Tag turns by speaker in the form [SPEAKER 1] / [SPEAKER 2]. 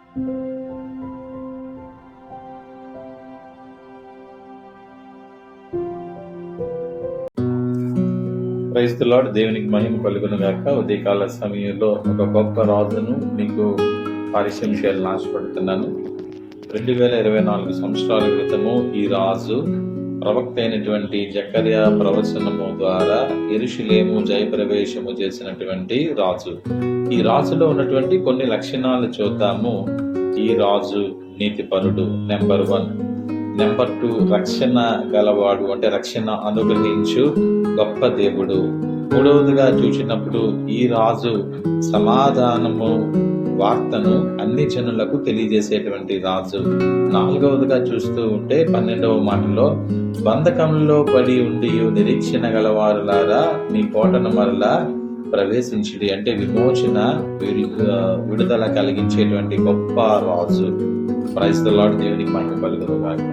[SPEAKER 1] Praise the lord. దేవునికి మహిమ కలుగును గాక. ఉదయకాల సమయంలో ఒక గొప్ప రాజును మీకు పరిచయం చేయాలని ఆశపడుతున్నాను. 2024 సంవత్సరాల క్రితము ఈ రాజు ప్రవక్త అయినటువంటి జకర్యా ప్రవచనము ద్వారా యెరూషలేము జయప్రవేశము చేసినటువంటి రాజు. ఈ రాజులో ఉన్నటువంటి కొన్ని లక్షణాలు చూద్దాము. ఈ రాజు నీతిపరుడు, నెంబర్ 1. నెంబర్ 2, రక్షణ గలవాడు, అంటే రక్షణ అనుగ్రహించు గొప్ప దేవుడు. మూడవదిగా చూసినప్పుడు ఈ రాజు సమాధానము వార్తను అన్ని జనులకు తెలియజేసేటువంటి రాజు. నాలుగవదిగా చూస్తూ ఉంటే 12వ మాటలో, బంధకంలో పడి ఉండి నిరీక్షణ గలవారులారా మీ కోటను మరలా ప్రవేశించిడి, అంటే విమోచన విడుదల కలిగించేటువంటి గొప్ప రాజు. Praise the lord. దేవునికి మహిమ కలుగును గాక.